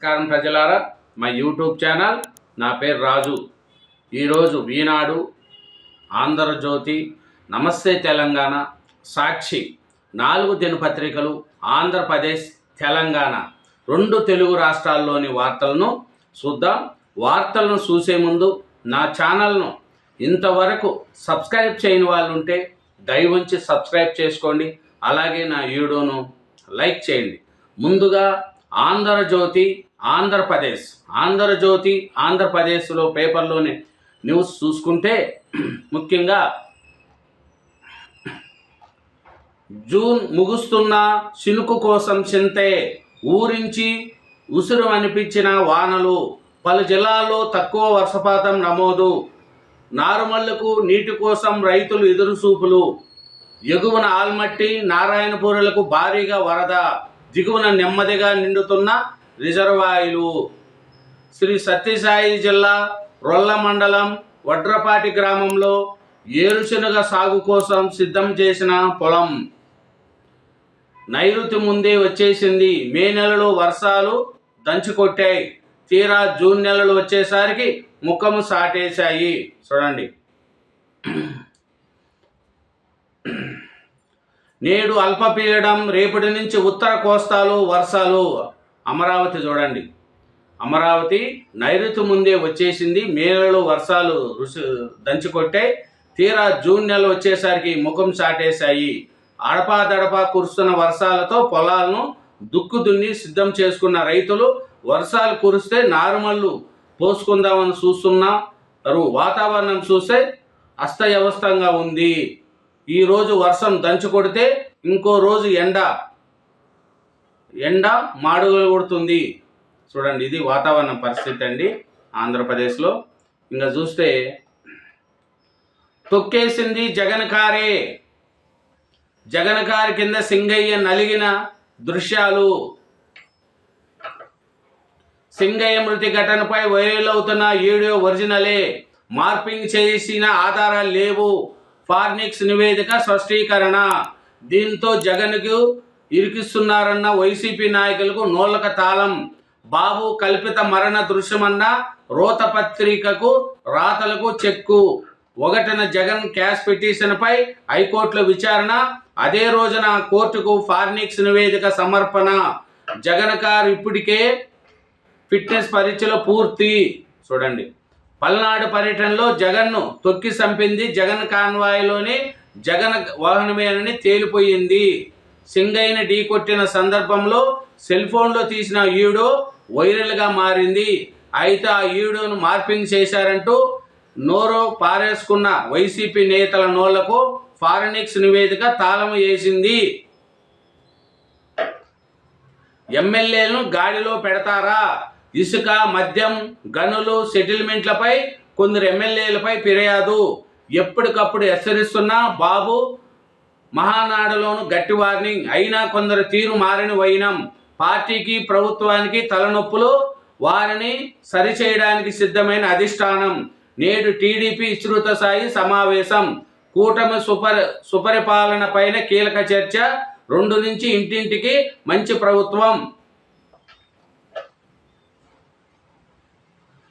నమస్కారం ప్రజలారా, మా యూట్యూబ్ ఛానల్. నా పేరు రాజు. ఈరోజు ఈనాడు, ఆంధ్రజ్యోతి, నమస్తే తెలంగాణ, సాక్షి 4 దినపత్రికలు ఆంధ్రప్రదేశ్, తెలంగాణ 2 తెలుగు రాష్ట్రాల్లోని వార్తలను చూద్దాం. వార్తలను చూసే ముందు నా ఛానల్ను ఇంతవరకు సబ్స్క్రైబ్ చేయని వాళ్ళు ఉంటే దయవుంచి సబ్స్క్రైబ్ చేసుకోండి. అలాగే నా వీడియోను లైక్ చేయండి. ముందుగా ఆంధ్రజ్యోతి ఆంధ్రప్రదేశ్లో పేపర్లోని న్యూస్ చూసుకుంటే, ముఖ్యంగా జూన్ ముగుస్తున్న చినుకు కోసం చింతే, ఊరించి ఉసురు అనిపించిన వానలు, పలు జిల్లాల్లో తక్కువ వర్షపాతం నమోదు, నారుమళ్లకు నీటి కోసం రైతులు ఎదురుచూపులు, ఎగువన ఆల్మట్టి నారాయణపూరులకు భారీగా వరద, దిగువన నెమ్మదిగా నిండుతున్న రిజర్వాయర్లు. శ్రీ సత్యసాయి జిల్లా రొల్ల మండలం వడ్రపాటి గ్రామంలో ఏరుశనగ సాగు కోసం సిద్ధం చేసిన పొలం నైరుతి ముందే వచ్చేసింది. మే నెలలో వర్షాలు దంచుకొట్టాయి. తీరా జూన్ నెలలు వచ్చేసరికి ముఖము సాటేశాయి. చూడండి, నేడు అల్పపీడనం, రేపటి నుంచి ఉత్తర కోస్తాలో వర్షాలు. అమరావతి చూడండి, అమరావతి నైరుతి ముందే వచ్చేసింది. మే నెలలో వర్షాలు దంచుకొట్టాయి. తీరా జూన్ నెల వచ్చేసరికి ముఖం చాటేశాయి. అడపాదడపా కురుస్తున్న వర్షాలతో పొలాలను దున్ని సిద్ధం చేసుకున్న రైతులు వర్షాలు కురిస్తే నారుమళ్ళు పోసుకుందామని చూస్తున్నారు. వాతావరణం చూస్తే అస్తవ్యవస్థంగా ఉంది. ఈరోజు వర్షం దంచుకొడితే ఇంకో రోజు ఎండ మాడుగులు కొడుతుంది. చూడండి, ఇది వాతావరణ పరిస్థితి అండి ఆంధ్రప్రదేశ్లో. ఇంకా చూస్తే తొక్కేసింది జగన్ కారు కింద సింగయ్య నలిగిన దృశ్యాలు. సింగయ్య మృతి ఘటనపై వైరల్ అవుతున్న వీడియో ఒరిజినలే, మార్పింగ్ చేసిన ఆధారాలు లేవు. ఫార్నిక్స్ నివేదిక స్పష్టీకరణ. దీంతో జగన్కు ఇరికిస్తున్నారన్న వైసీపీ నాయకులకు నోళ్లక తాళం. బాబు కల్పిత మరణ దృశ్యమన్న రోత పత్రికకు రాతలకు చెక్కు. 1న జగన్ క్యాష్ పిటిషన్పై హైకోర్టులో విచారణ. అదే రోజున కోర్టుకు ఫార్నిక్స్ నివేదిక సమర్పణ. జగన్ కారు ఇప్పటికే ఫిట్నెస్ పరీక్షలో పూర్తి. చూడండి, పల్నాడు పర్యటనలో జగన్ను తొక్కి చంపింది జగన్ కాన్వాయ్లోని జగన్ వాహనమేనని తేలిపోయింది. సింగయ్యని ఢీకొట్టిన సందర్భంలో సెల్ ఫోన్లో తీసిన వీడియో వైరల్గా మారింది. అయితే ఆ వీడియోను మార్పింగ్ చేశారంటూ నోరు పారేసుకున్న వైసీపీ నేతల నోళ్లకు ఫారెనిక్స్ నివేదిక తాళం వేసింది. ఎమ్మెల్యేలను గాడిలో పెడతారా? ఇసుక, మద్యం, గనులు, సెటిల్మెంట్లపై కొందరు ఎమ్మెల్యేలపై ఫిర్యాదు. ఎప్పటికప్పుడు హెచ్చరిస్తున్న బాబు మహానాడులోను గట్టి వార్నింగ్. అయినా కొందరు తీరు మారని వైనం. పార్టీకి ప్రభుత్వానికి తలనొప్పులు. వారిని సరిచేయడానికి సిద్ధమైన అధిష్టానం. నేడు టీడీపీ విస్తృత స్థాయి సమావేశం. కూటమి సుపరిపాలన పైన కీలక చర్చ. 2 నుంచి ఇంటింటికి మంచి ప్రభుత్వం.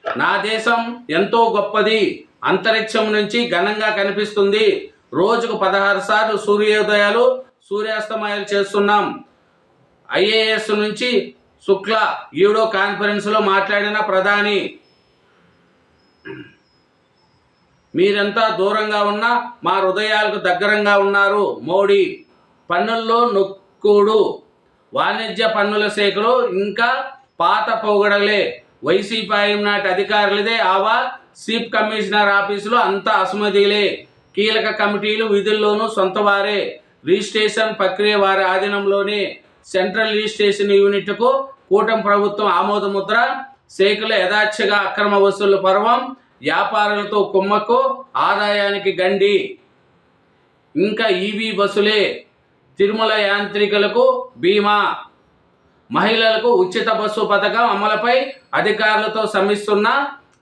నా దేశం ఎంతో గొప్పది. అంతరిక్షం నుంచి ఘనంగా కనిపిస్తుంది. రోజుకు 16 సార్లు సూర్యోదయాలు, సూర్యాస్తమయాలు చేస్తున్నాం. ఐఏఎస్ నుంచి శుక్ల వీడియో కాన్ఫరెన్స్లో మాట్లాడిన ప్రధాని, మీరెంత దూరంగా ఉన్నా మా హృదయాలకు దగ్గరంగా ఉన్నారు మోడీ. పన్నుల్లో నొక్కుడు. వాణిజ్య పన్నుల శాఖలో ఇంకా పాత పొగడలే. వైసీపీ నాటి అధికారులదే ఆవా. చీఫ్ కమిషనర్ ఆఫీసులో అంతా అసమధిలే. కీలక కమిటీలు విధుల్లోనూ సొంతవారే. రిజిస్ట్రేషన్ ప్రక్రియ వారి ఆధీనంలోనే. సెంట్రల్ రిజిస్ట్రేషన్ యూనిట్కు కూటమి ప్రభుత్వం ఆమోదముద్ర. శాఖల యథాచ్ఛగా అక్రమ వసూళ్ల పర్వం. వ్యాపారులతో కుమ్మక్కు. ఆదాయానికి గండి. ఇంకా ఈవీ బస్సులే. తిరుమల యాంత్రికులకు బీమా. మహిళలకు ఉచిత బస్సు పథకం అమలుపై అధికారులతో శ్రమిస్తున్న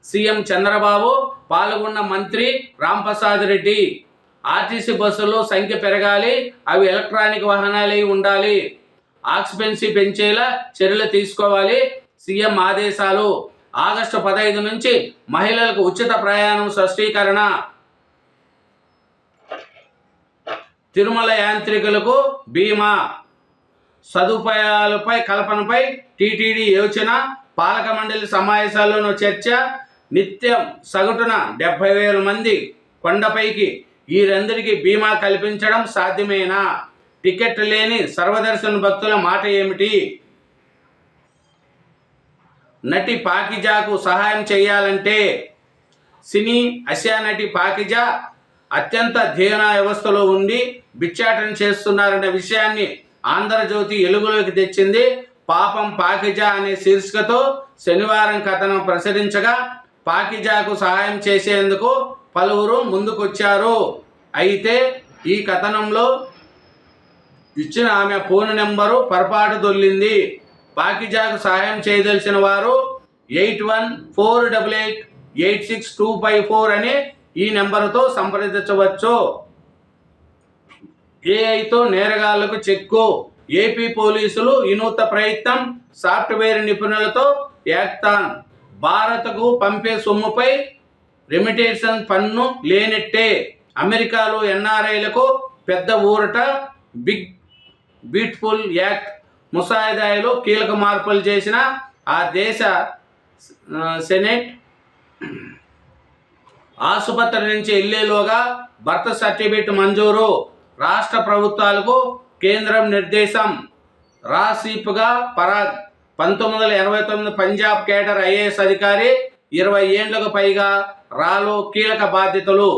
సీఎం చంద్రబాబు. పాల్గొన్న మంత్రి రాంప్రసాద్ రెడ్డి. ఆర్టీసీ బస్సుల్లో సంఖ్య పెరగాలి. అవి ఎలక్ట్రానిక్ వాహనాలై ఉండాలి. ఆక్యుపెన్సీ పెంచేలా చర్యలు తీసుకోవాలి. సీఎం ఆదేశాలు. ఆగస్టు 15 నుంచి మహిళలకు ఉచిత ప్రయాణం స్పష్టీకరణ. తిరుమల యాంత్రికులకు బీమా సదుపాయాలపై కల్పనపై టీటీడీ యోచన. పాలక మండలి సమావేశాల్లోనూ చర్చ. నిత్యం సగటున 70,000 మంది కొండపైకి. వీరందరికీ బీమా కల్పించడం సాధ్యమేనా? టికెట్ లేని సర్వదర్శన భక్తుల మాట ఏమిటి? నటి పాకిజాకు సహాయం చేయాలంటే సినీ ఆసియా నటి పాకిజా అత్యంత ధ్యేన వ్యవస్థలో ఉండి బిచ్చాటన చేస్తున్నారన్న విషయాన్ని ఆంధ్రజ్యోతి వెలుగులోకి తెచ్చింది. పాపం పాకిజా అనే శీర్షికతో శనివారం కథనం ప్రచురించగా పాకిజాకు సహాయం చేసేందుకు పలువురు ముందుకొచ్చారు. అయితే ఈ కథనంలో ఇచ్చిన ఆమె ఫోన్ నెంబరు పొరపాటు దొర్లింది. పాకిజాకు సహాయం చేయదలిచిన వారు 8148886254 అనే ఈ నెంబరుతో సంప్రదించవచ్చు. ఏఐతో నేరగాళ్లకు చెక్కు. ఏపీ పోలీసులు వినూత్న ప్రయత్నం. సాఫ్ట్వేర్ నిపుణులతో యాక్తాన్. భారత్కు పంపే సొమ్ముపై రెమిటేషన్ పన్ను లేనట్టే. అమెరికాలో ఎన్ఆర్ఐలకు పెద్ద ఊరట. బిగ్ బ్యూటిఫుల్ యాక్ట్ ముసాయిదాలో కీలక మార్పులు చేసిన ఆ దేశ సెనెట్ ఆసుపత్రి నుంచి వెళ్లేలోగా బర్త్ సర్టిఫికేట్ మంజూరు. రాష్ట్ర ప్రభుత్వాలకు కేంద్రం నిర్దేశం. రాసీప్గా పరాగ్ 1989 పంజాబ్ కేడర్ ఐఏఎస్ అధికారి. 20 ఏళ్లకు పైగా రాలో కీలక బాధ్యతలు.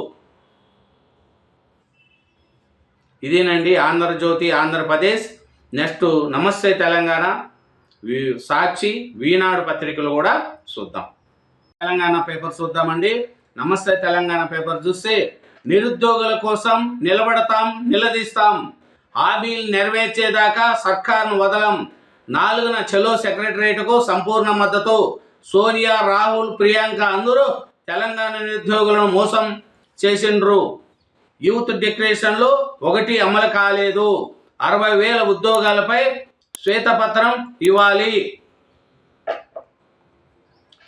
ఇదేనండి ఆంధ్రజ్యోతి ఆంధ్రప్రదేశ్. నెక్స్ట్ నమస్తే తెలంగాణ, సాక్షి, ఈనాడు పత్రికలు కూడా చూద్దాం. తెలంగాణ పేపర్ చూద్దామండి. నమస్తే తెలంగాణ పేపర్ చూస్తే నిరుద్యోగుల కోసం నిలబడతాం, నిలదీస్తాం. హామీలు నెరవేర్చేదాకా సర్కార్ను వదలం. 4న చలో సెక్రటరియట్కు సంపూర్ణ మద్దతు. సోనియా, రాహుల్, ప్రియాంక అందరూ తెలంగాణ నిరుద్యోగులను మోసం చేసిండ్రు. యూత్ డిక్లరేషన్లో 1 అమలు కాలేదు. 60,000 ఉద్యోగాలపై శ్వేతపత్రం ఇవ్వాలి.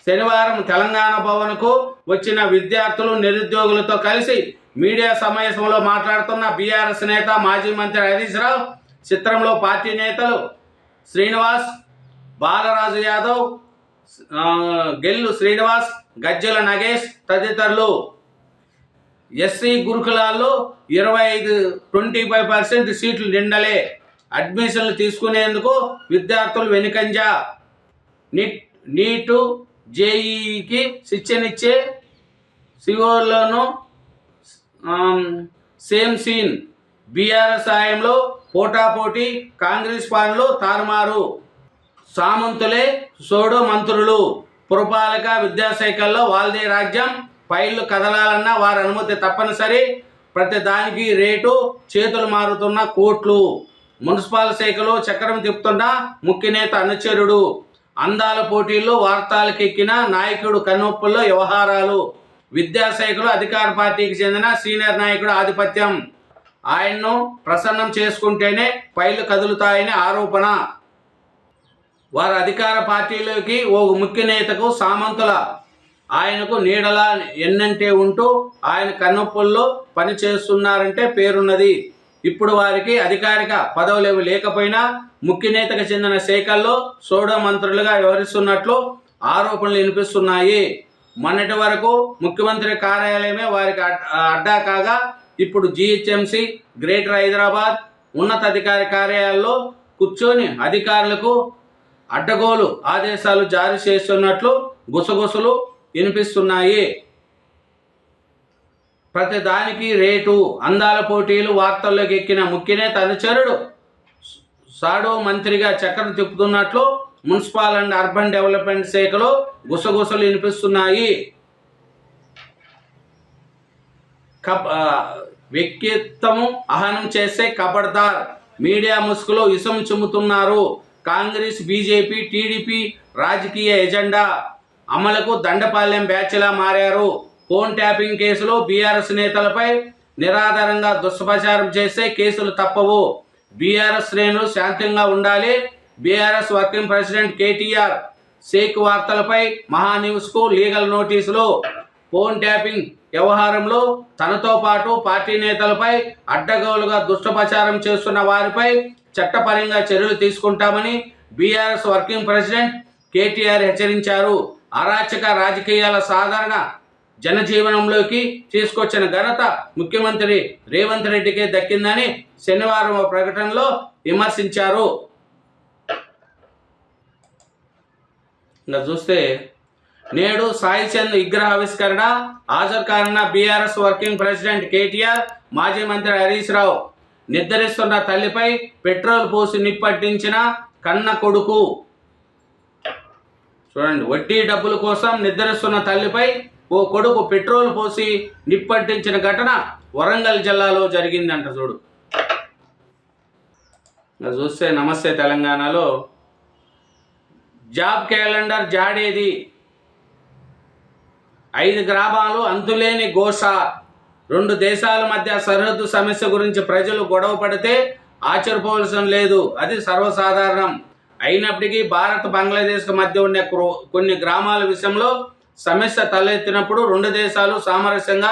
శనివారం తెలంగాణ భవన్కు వచ్చిన విద్యార్థులు నిరుద్యోగులతో కలిసి మీడియా సమావేశంలో మాట్లాడుతున్న బీఆర్ఎస్ నేత మాజీ మంత్రి హరీష్ రావు, చిత్రంలో పార్టీ నేతలు శ్రీనివాస్, బాలరాజు యాదవ్, గెల్లు శ్రీనివాస్, గజ్జల నగేష్ తదితరులు. ఎస్సీ గురుకులాల్లో 25% సీట్లు నిండలే. అడ్మిషన్లు తీసుకునేందుకు విద్యార్థులు వెనుకంజ. నీటు జేఈకి శిక్షణిచ్చే సిఓలను సేమ్ సీన్. బీఆర్ఎస్ సాయంలో పోటాపోటీ. కాంగ్రెస్ పాలనలో తారుమారు. సామంతులే సోడో మంత్రులు. పురపాలక విద్యాశాఖల్లో వాళ్ళదే రాజ్యం. ఫైళ్లు కదలాలన్నా వారి అనుమతి తప్పనిసరి. ప్రతి దానికి రేటు. చేతులు మారుతున్న కోట్లు. మున్సిపల్ శాఖలో చక్రం తిప్పుతున్న ముఖ్య నేత అనుచరుడు. అందాల పోటీల్లో వార్తలకెక్కిన నాయకుడు కన్నొప్పుల్లో వ్యవహారాలు. విద్యాశాఖలో అధికార పార్టీకి చెందిన సీనియర్ నాయకుడు ఆధిపత్యం. ఆయన్ను ప్రసన్నం చేసుకుంటేనే ఫైళ్లు కదులుతాయని ఆరోపణ. వారు అధికార పార్టీలోకి ఓ ముఖ్య నేతకు సామంతుల. ఆయనకు నీడలా ఎన్నంటే ఉంటూ ఆయన కన్నొప్పుల్లో పనిచేస్తున్నారంటే పేరున్నది. ఇప్పుడు వారికి అధికారిక పదవులు లేకపోయినా ముఖ్య నేతకు చెందిన శాఖల్లో సోడో మంత్రులుగా వ్యవహరిస్తున్నట్లు ఆరోపణలు వినిపిస్తున్నాయి. మొన్నటి వరకు ముఖ్యమంత్రి కార్యాలయమే వారికి అడ్డా కాగా ఇప్పుడు జీహెచ్ఎంసీ, గ్రేటర్ హైదరాబాద్ ఉన్నతాధికారి కార్యాలయాల్లో కూర్చొని అధికారులకు అడ్డగోలు ఆదేశాలు జారీ చేస్తున్నట్లు గుసగుసలు వినిపిస్తున్నాయి. ప్రతి దానికి రేటు. అందాల పోటీలు వార్తల్లోకి ఎక్కిన ముఖ్యనేత అనుచరుడు సాడో మంత్రిగా చక్రం తిప్పుతున్నట్లు మున్సిపల్ అండ్ అర్బన్ డెవలప్మెంట్ శాఖలో గుసగుసలు వినిపిస్తున్నాయి. వ్యక్తిత్వము ఆహ్వానం చేసే కబడ్దార్. మీడియా ముసుగులో విషం చిమ్ముతున్నారు. కాంగ్రెస్, బీజేపీ, టీడీపీ రాజకీయ ఎజెండా అమలుకు దండపాలెం బ్యాచ్లా మారారు. ఫోన్ ట్యాపింగ్ కేసులో బీఆర్ఎస్ నేతలపై నిరాధారంగా దుష్ప్రచారం చేస్తే కేసులు తప్పవు. బీఆర్ఎస్ శ్రేణులు శాంతంగా ఉండాలి. బీఆర్ఎస్ వర్కింగ్ ప్రెసిడెంట్ కేటీఆర్ షేక్ వార్తలపై మహాన్యూస్కు లీగల్ నోటీసులు. ఫోన్ ట్యాపింగ్ వ్యవహారంలో తనతో పాటు పార్టీ నేతలపై అడ్డగోలుగా దుష్టప్రచారం చేస్తున్న వారిపై చట్టపరంగా చర్యలు తీసుకుంటామని బీఆర్ఎస్ వర్కింగ్ ప్రెసిడెంట్ కేటీఆర్ హెచ్చరించారు. అరాచక రాజకీయాల సాధారణ జనజీవనంలోకి తీసుకొచ్చిన ఘనత ముఖ్యమంత్రి రేవంత్ రెడ్డికే దక్కిందని శనివారం ప్రకటనలో విమర్శించారు. ఇంకా చూస్తే నేడు సాయి చంద్ విగ్రహావిష్కరణ హాజరు కానున్న బీఆర్ఎస్ వర్కింగ్ ప్రెసిడెంట్ కేటీఆర్, మాజీ మంత్రి హరీష్ రావు. నిద్రిస్తున్న తల్లిపై పెట్రోల్ పోసి నిప్పట్టించిన కన్న కొడుకు. చూడండి, వడ్డీ డబ్బుల కోసం నిద్రిస్తున్న తల్లిపై ఓ కొడుకు పెట్రోల్ పోసి నిప్పట్టించిన ఘటన వరంగల్ జిల్లాలో జరిగిందంట. చూస్తే నమస్తే తెలంగాణలో జాబ్ క్యాలెండర్ జాడేది, 5 గ్రామాలు అంతులేని ఘోష. 2 దేశాల మధ్య సరిహద్దు సమస్య గురించి ప్రజలు గొడవ పడితే ఆశ్చర్యపోవలసిన లేదు, అది సర్వసాధారణం. అయినప్పటికీ భారత్ బంగ్లాదేశ్ మధ్య ఉన్న కొన్ని గ్రామాల విషయంలో సమస్య తలెత్తినప్పుడు 2 దేశాలు సామరస్యంగా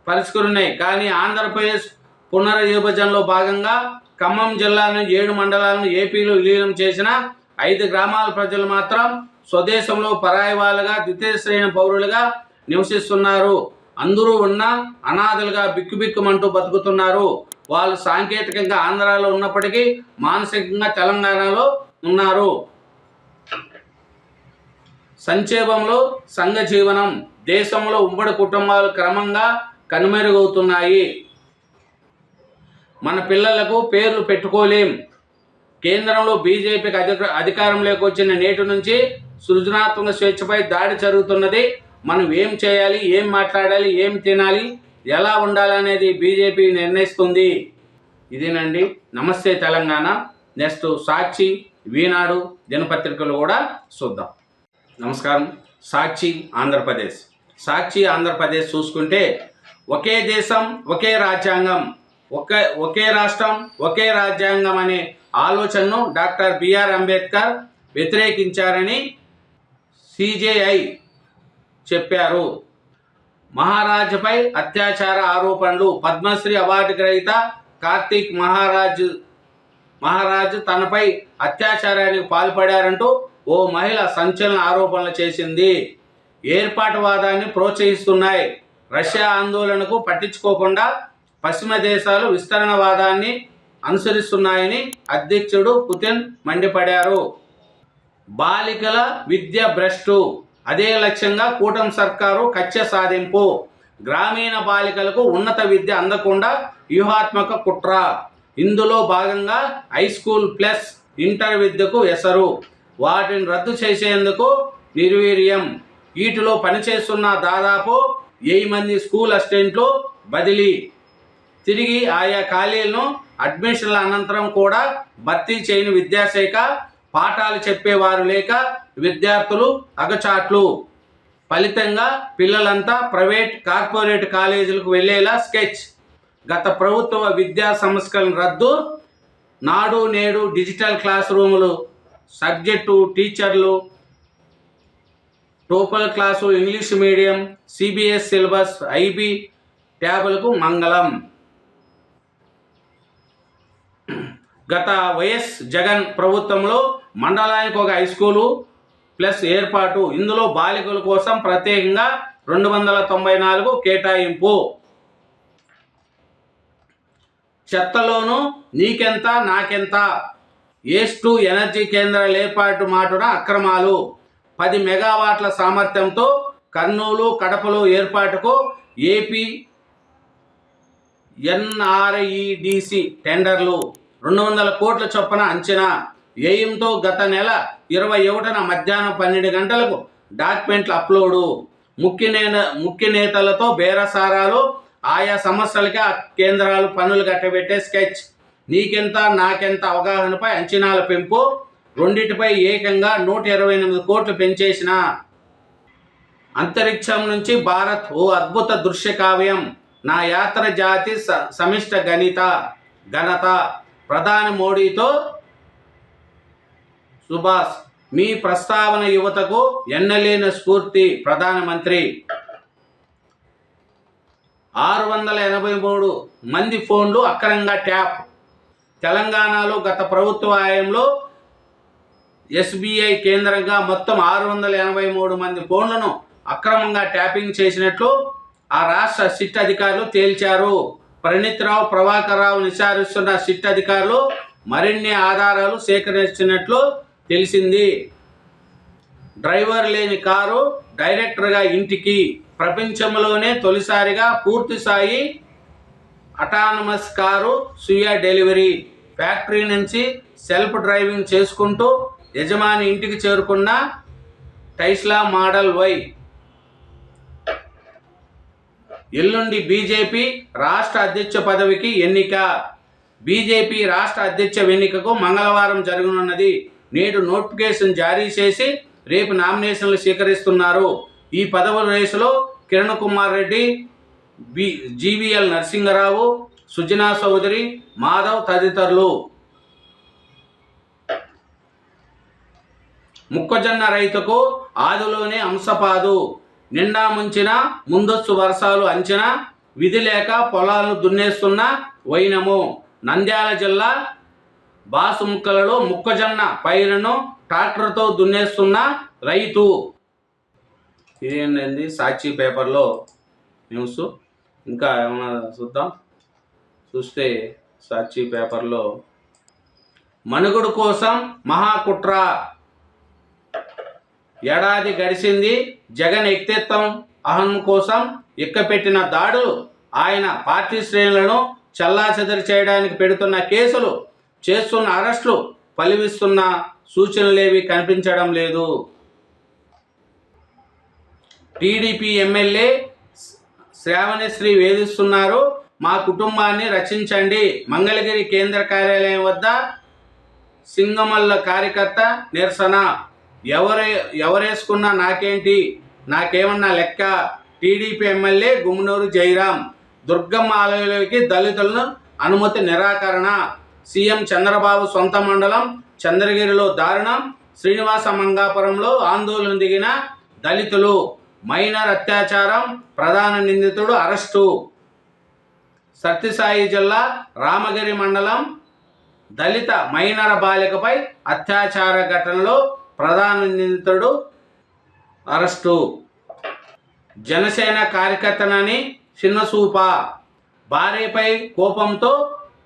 పరిష్కరిస్తున్నాయి. కానీ ఆంధ్రప్రదేశ్ పునర్విభజనలో భాగంగా ఖమ్మం జిల్లాను 7 మండలాలను ఏపీలో విలీనం చేసిన 5 గ్రామాల ప్రజలు మాత్రం స్వదేశంలో పరాయి వాళ్ళుగా, ద్వితీయ శ్రేణి పౌరులుగా నివసిస్తున్నారు. అందరూ ఉన్న అనాథలుగా బిక్కుబిక్కుమంటూ బతుకుతున్నారు. వాళ్ళు సాంకేతికంగా ఆంధ్రాలో ఉన్నప్పటికీ మానసికంగా తెలంగాణలో ఉన్నారు. సంక్షేమంలో సంఘ జీవనం. దేశంలో ఉమ్మడి కుటుంబాలు క్రమంగా కనుమరుగవుతున్నాయి. మన పిల్లలకు పేర్లు పెట్టుకోలేం. కేంద్రంలో బీజేపీకి అధికారంలోకి వచ్చిన నేటి నుంచి సృజనాత్మక స్వేచ్ఛపై దాడి జరుగుతున్నది. మనం ఏం చేయాలి, ఏం మాట్లాడాలి, ఏం తినాలి, ఎలా ఉండాలనేది బీజేపీ నిర్ణయిస్తుంది. ఇదేనండి నమస్తే తెలంగాణ. నెక్స్ట్ సాక్షి, ఈనాడు దినపత్రికలు కూడా చూద్దాం. నమస్కారం. సాక్షి ఆంధ్రప్రదేశ్. సాక్షి ఆంధ్రప్రదేశ్ చూసుకుంటే ఒకే దేశం ఒకే రాజ్యాంగం, ఒకే రాష్ట్రం ఒకే రాజ్యాంగం అనే ఆలోచనను డాక్టర్ బిఆర్ అంబేద్కర్ వ్యతిరేకించారని సిజేఐ చెప్పారు. మహారాజ్పై అత్యాచార ఆరోపణలు. పద్మశ్రీ అవార్డు గ్రహీత కార్తీక్ మహారాజ్ తనపై అత్యాచారానికి పాల్పడారంటూ ఓ మహిళ సంచలన ఆరోపణలు చేసింది. ఏర్పాటువాదాన్ని ప్రోత్సహిస్తున్నాయి. రష్యా ఆందోళనకు పట్టించుకోకుండా పశ్చిమ దేశాలు విస్తరణవాదాన్ని అనుసరిస్తున్నాయని అధ్యక్షుడు పుతిన్ మండిపడ్డారు. బాలికల విద్య భ్రష్టు. అదే లక్ష్యంగా కూటమి సర్కారు కక్ష సాధింపు. గ్రామీణ బాలికలకు ఉన్నత విద్య అందకుండా వ్యూహాత్మక కుట్ర. ఇందులో భాగంగా హై స్కూల్ ప్లస్ ఇంటర్ విద్యకు ఎసరు. వాటిని రద్దు చేసేందుకు నిర్వీర్యం. వీటిలో పనిచేస్తున్న దాదాపు 1000 మంది స్కూల్ అసిస్టెంట్లు బదిలీ. తిరిగి ఆయా ఖాళీలను అడ్మిషన్ల అనంతరం కూడా భర్తీ చేయని విద్యాశాఖ. పాఠాలు చెప్పేవారు లేక విద్యార్థులు అగచాట్లు. ఫలితంగా పిల్లలంతా ప్రైవేట్, కార్పొరేట్ కాలేజీలకు వెళ్ళేలా స్కెచ్. గత ప్రభుత్వ విద్యా సంస్కరణ రద్దు. నాడు నేడు డిజిటల్ క్లాస్ రూములు, సబ్జెక్టు టీచర్లు, TOEFL class, English medium, CBSE syllabus, IB ట్యాబులకు మంగళం. గత వైఎస్ జగన్ ప్రభుత్వంలో మండలానికి ఒక హై స్కూలు ప్లస్ ఏర్పాటు. ఇందులో బాలికల కోసం ప్రత్యేకంగా 294 కేటాయింపు. చెత్తలోనూ నీకెంత నాకెంత. ఏస్2 ఎనర్జీ కేంద్రాల ఏర్పాటు మాటున అక్రమాలు. 10 మెగావాట్ల సామర్థ్యంతో కర్నూలు, కడపలో ఏర్పాటుకు ఏపీ ఎన్ఆర్ఈడిసి టెండర్లు. 200 కోట్ల చొప్పున అంచనా వ్యయంతో గత నెల 21న మధ్యాహ్నం 12 గంటలకు డాక్యుమెంట్లు అప్లోడు. ముఖ్య నేతలతో బేరసారాలు. ఆయా సమస్యలకి ఆ కేంద్రాలు పన్నులు కట్టబెట్టే స్కెచ్. నీకెంత నాకెంత అవగాహనపై అంచనాల పెంపు. రెండిటిపై ఏకంగా 128 కోట్లు పెంచేసిన. అంతరిక్షం నుంచి భారత్ ఓ అద్భుత దృశ్య కావ్యం. నా యాత్ర జాతి సమిష్ట ఘనత. ప్రధాని మోడీతో సుభాష్. మీ ప్రస్తావన యువతకు ఎన్నలేని స్ఫూర్తి. ప్రధానమంత్రి 683 మంది ఫోన్లు అక్రమంగా ట్యాప్. తెలంగాణలో గత ప్రభుత్వ హయాంలో ఎస్బీఐ కేంద్రంగా మొత్తం 683 మంది ఫోన్లను అక్రమంగా ట్యాపింగ్ చేసినట్లు ఆ రాష్ట్ర సిట్ అధికారులు తేల్చారు. ప్రణీత్ రావు, ప్రభాకర్ రావు విచారిస్తున్న సిట్ అధికారులు మరిన్ని ఆధారాలు సేకరించినట్లు తెలిసింది. డ్రైవర్ లేని కారు డైరెక్టర్గా ఇంటికి. ప్రపంచంలోనే తొలిసారిగా పూర్తి స్థాయి అటానమస్ కారు స్వీయ డెలివరీ. ఫ్యాక్టరీ నుంచి సెల్ఫ్ డ్రైవింగ్ చేసుకుంటూ యజమాని ఇంటికి చేరుకున్న టెస్లా మోడల్ వై. ఎల్లుండి బీజేపీ రాష్ట్ర అధ్యక్ష పదవికి ఎన్నిక. బీజేపీ రాష్ట్ర అధ్యక్ష ఎన్నికకు మంగళవారం జరగనున్నది. నేడు నోటిఫికేషన్ జారీ చేసి రేపు నామినేషన్లు స్వీకరిస్తున్నారు. ఈ పదవుల రేసులో కిరణ్ కుమార్ రెడ్డి, జీవీఎల్ నరసింగరావు, సుజనా చౌదరి, మాధవ్ తదితరులు. మొక్కజొన్న రైతుకు ఆదిలోనే అంశపాదు. నిండా ముంచిన ముందస్తు వర్షాలు అంచనా. విధి లేక పొలాలను దున్నేస్తున్న వైనము. నంద్యాల జిల్లా బాసుముక్కలలో మొక్కజొన్న పైరును ట్రాక్టర్తో దున్నేస్తున్న రైతు. ఇదేంటండి సాక్షి పేపర్లో న్యూస్. ఇంకా ఏమైనా చూద్దాం. చూస్తే సాక్షి పేపర్లో మనుగడ కోసం మహాకుట్ర. ఏడాది గడిచింది. జగన్ వ్యక్తిత్వం అహం కోసం ఎక్కపెట్టిన దాడులు, ఆయన పార్టీ శ్రేణులను చెల్లాచెదరు చేయడానికి పెడుతున్న కేసులు, చేస్తున్న అరెస్టులు ఫలిస్తున్న సూచనలేవి కనిపించడం లేదు. టీడీపీ ఎమ్మెల్యే శ్రావణశ్రీ వేధిస్తున్నారు. మా కుటుంబాన్ని రక్షించండి. మంగళగిరి కేంద్ర కార్యాలయం వద్ద సింగమల్ల కార్యకర్త నిరసన. ఎవరేసుకున్నా నాకేంటి, నాకేమన్నా లెక్క. టీడీపీ ఎమ్మెల్యే గుమ్మనూరు జయరాం. దుర్గమ్మ ఆలయంలోకి దళితులను అనుమతి నిరాకరణ. సీఎం చంద్రబాబు సొంత మండలం చంద్రగిరిలో దారుణం. శ్రీనివాస మంగాపురంలో ఆందోళన దిగిన దళితులు. మైనర్ అత్యాచారం ప్రధాన నిందితుడు అరెస్టు. సత్యసాయి జిల్లా రామగిరి మండలం దళిత మైనర్ బాలికపై అత్యాచార ఘటనలో ప్రధాన నిందితుడు అరెస్టు. జనసేన కార్యకర్తనని చిన్నసూప. భార్యపై కోపంతో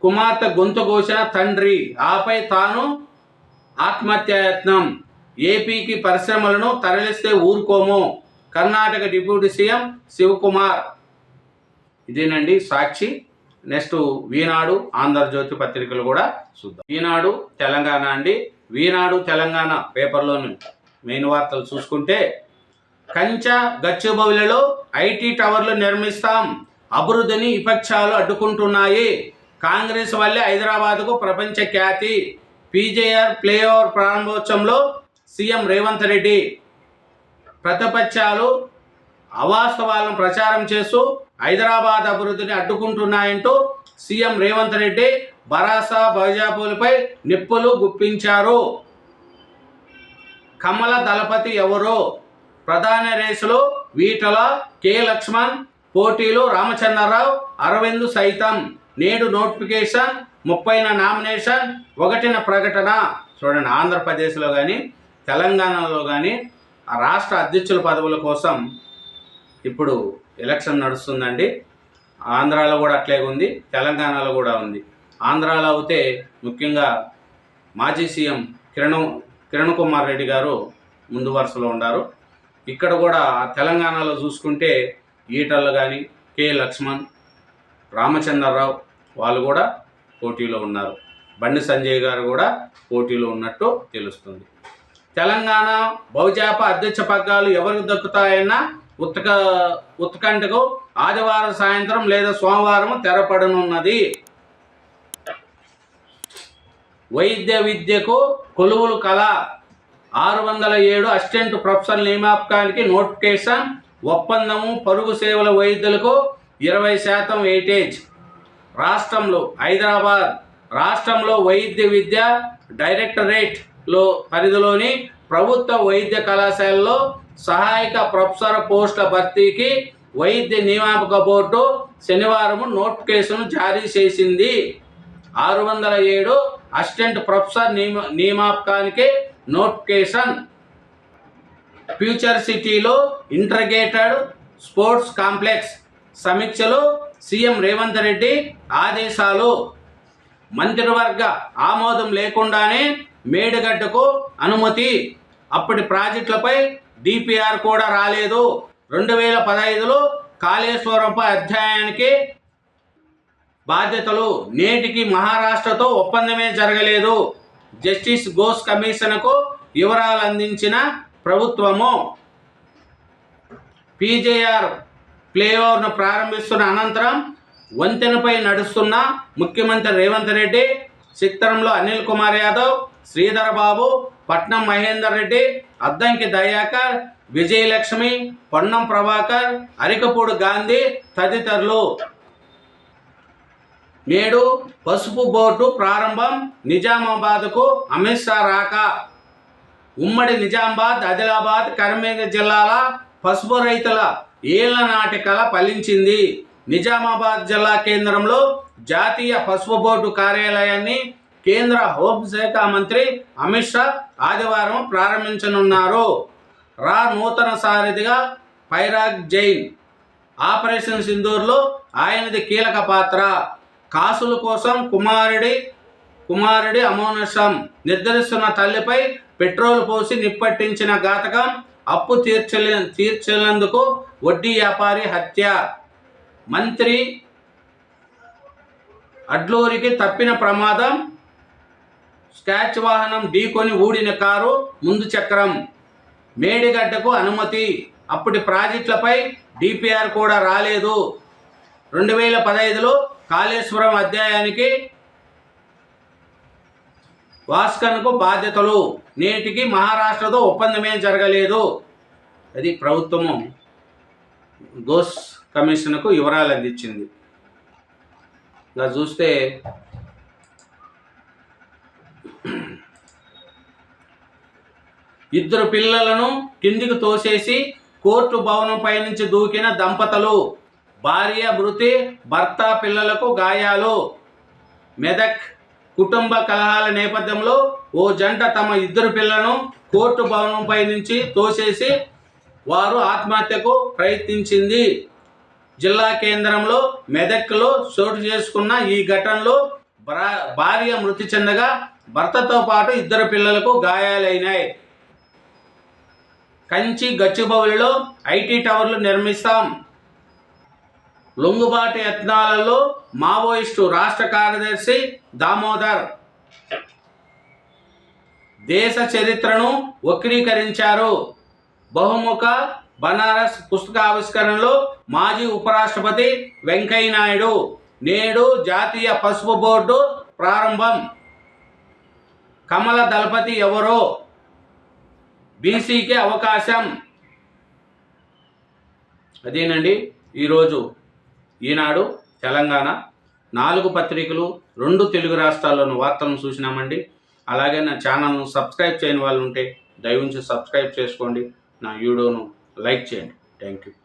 కుమార్తె గొంతు కోసిన తండ్రి. ఆపై తాను ఆత్మహత్యాయత్నం. ఏపీకి పరిశ్రమలను తరలిస్తే ఊరుకోము. Karnataka deputy CM Shivakumar. ఇదేనండి సాక్షి. నెక్స్ట్ ఈనాడు, ఆంధ్రజ్యోతి పత్రికలు కూడా చూద్దాం. ఈనాడు తెలంగాణ అండి. ఈనాడు తెలంగాణ పేపర్లోని మెయిన్ వార్తలు చూసుకుంటే, కంచ గచ్చిబౌలిలో ఐటీ టవర్లు నిర్మిస్తాం. అభివృద్ధిని విపక్షాలు అడ్డుకుంటున్నాయి. కాంగ్రెస్ వల్లే హైదరాబాద్కు ప్రపంచ ఖ్యాతి. పీజేఆర్ ఫ్లైఓవర్ ప్రారంభోత్సవంలో సీఎం రేవంత్ రెడ్డి. ప్రతిపక్షాలు అవాస్తవాలను ప్రచారం చేస్తూ హైదరాబాద్ అభివృద్ధిని అడ్డుకుంటున్నాయంటూ సీఎం రేవంత్ రెడ్డి బరాసా బైజాపూర్పై నిప్పులు గుప్పించారు. కమల దళపతి ఎవరు? ప్రధాన రేసులో ఈటల, కె లక్ష్మణ్ పోటీలు. రామచంద్రరావు, అరవింద్ సైతం. నేడు నోటిఫికేషన్, 30న నామినేషన్, 1న ప్రకటన. చూడండి, ఆంధ్రప్రదేశ్లో కానీ తెలంగాణలో కానీ ఆ రాష్ట్ర అధ్యక్షుల పదవుల కోసం ఇప్పుడు ఎలక్షన్ నడుస్తుందండి. ఆంధ్రాలో కూడా అట్లే ఉంది, తెలంగాణలో కూడా ఉంది. ఆంధ్రాలో అయితే ముఖ్యంగా మాజీ సీఎం కిరణ్ కుమార్ రెడ్డి గారు ముందు వరుసలో ఉన్నారు. ఇక్కడ కూడా తెలంగాణలో చూసుకుంటే ఈటలు కానీ, కె లక్ష్మణ్, రామచంద్రరావు వాళ్ళు కూడా పోటీలో ఉన్నారు. బండి సంజయ్ గారు కూడా పోటీలో ఉన్నట్టు తెలుస్తుంది. తెలంగాణ బహుజాప అధ్యక్ష పగ్గాలు ఎవరికి దక్కుతాయన్న ఉత్కంఠకు ఆదివారం సాయంత్రం లేదా సోమవారం తెరపడనున్నది. వైద్య విద్యకు కొలువులు కళ. 607 అసిస్టెంట్ ప్రొఫెసర్ నియామకానికి నోటిఫికేషన్. ఒప్పందము. పరుగు సేవల వైద్యులకు 20% వెయిటేజ్. రాష్ట్రంలో హైదరాబాద్ రాష్ట్రంలో వైద్య విద్య డైరెక్టరేట్లో పరిధిలోని ప్రభుత్వ వైద్య కళాశాలలో సహాయక ప్రొఫెసర్ పోస్టుల భర్తీకి వైద్య నియామక బోర్డు శనివారం నోటిఫికేషన్ జారీ చేసింది. 607 అసిస్టెంట్ ప్రొఫెసర్ నియామకానికి నోటిఫికేషన్. ఫ్యూచర్ సిటీలో ఇంటిగ్రేటెడ్ స్పోర్ట్స్ కాంప్లెక్స్ సమీక్షలో సీఎం రేవంత్ రెడ్డి ఆదేశాలు. మంత్రివర్గ ఆమోదం లేకుండానే మేడిగడ్డకు అనుమతి. అప్పటి ప్రాజెక్టులపై డిపిఆర్ కూడా రాలేదు. 2015లో కాళేశ్వరంపై అధ్యయనానికి బాధ్యతలు. నేటికి మహారాష్ట్రతో ఒప్పందమే జరగలేదు. జస్టిస్ ఘోష్ కమిషన్కు వివరాలు అందించిన ప్రభుత్వము. పీజేఆర్ ఫ్లైఓవర్ను ప్రారంభిస్తున్న అనంతరం వంతెనపై నడుస్తున్న ముఖ్యమంత్రి రేవంత్ రెడ్డి, చిత్తరంలో అనిల్ కుమార్ యాదవ్, శ్రీధర్ బాబు, పట్నం మహేందర్ రెడ్డి, అద్దంకి దయాకర్, విజయలక్ష్మి, పొన్నం ప్రభాకర్, అరికపూడి గాంధీ తదితరులు. నేడు పసుపు బోర్డు ప్రారంభం. నిజామాబాద్కు అమిత్ షా రాక. ఉమ్మడి నిజామాబాద్, ఆదిలాబాద్, కరీంనగర్ జిల్లాల పసుపు రైతుల ఏళ్ల నాటి కల ఫలించింది. నిజామాబాద్ జిల్లా కేంద్రంలో జాతీయ పసుపు బోర్డు కార్యాలయాన్ని కేంద్ర హోంశాఖ మంత్రి అమిత్ షా ఆదివారం ప్రారంభించనున్నారు. నూతన సారథిగా పైరాగ్ జైన్. ఆపరేషన్ సింధూర్లో ఆయనది కీలక పాత్ర. కాసుల కోసం కుమారుడి అమోనషం. నిద్రిస్తున్న తల్లిపై పెట్రోల్ పోసి నిప్పట్టించిన ఘాతకం. అప్పు తీర్చేందుకు వడ్డీ వ్యాపారి హత్య. మంత్రి అడ్లూరికి తప్పిన ప్రమాదం. స్కాచ్ వాహనం ఢీకొని ఊడిన కారు ముందు చక్రం. మేడిగడ్డకు అనుమతి. అప్పటి ప్రాజెక్టులపై డిపిఆర్ కూడా రాలేదు. 2015లో కాళేశ్వరం అధ్యయనానికి వాస్కన్కు బాధ్యతలు. నేటికి మహారాష్ట్రతో ఒప్పందమే జరగలేదు. అది ప్రభుత్వము ఘోష్ కమిషన్కు వివరాలు అందించింది. ఇలా చూస్తే ఇద్దరు పిల్లలను కిందికి తోసేసి కోర్టు భవనంపై నుంచి దూకిన దంపతులు. భార్య మృతి, భర్త, పిల్లలకు గాయాలు. మెదక్ కుటుంబ కలహాల నేపథ్యంలో ఓ జంట తమ ఇద్దరు పిల్లలను కోర్టు భవనంపై నుంచి తోసేసి వారు ఆత్మహత్యకు ప్రయత్నించింది. జిల్లా కేంద్రంలో మెదక్లో చోటు చేసుకున్న ఈ ఘటనలో భార్య మృతి చెందగా భర్తతో పాటు ఇద్దరు పిల్లలకు గాయాలైనాయి. కంచి గచ్చిబౌలిలో ఐటీ టవర్లు నిర్మిస్తాం. లొంగుబాటు యత్నాలలో మావోయిస్టు రాష్ట్ర కార్యదర్శి దామోదర్. దేశ చరిత్రను వక్రీకరించారు. బహుముఖ బనారస్ పుస్తకావిష్కరణలో మాజీ ఉపరాష్ట్రపతి వెంకయ్యనాయుడు. నేడు జాతీయ పసుపు బోర్డు ప్రారంభం. కమల దళపతి ఎవరో? బీసీకి అవకాశం. అదేనండి ఈరోజు ఈనాడు తెలంగాణ 4 పత్రికలు 2 తెలుగు రాష్ట్రాల్లోని వార్తలను చూసినామండి. అలాగే నా ఛానల్ను సబ్స్క్రైబ్ చేయని వాళ్ళు ఉంటే దయవుంచి సబ్స్క్రైబ్ చేసుకోండి. నా వీడియోను లైక్ చేయండి. Thank you.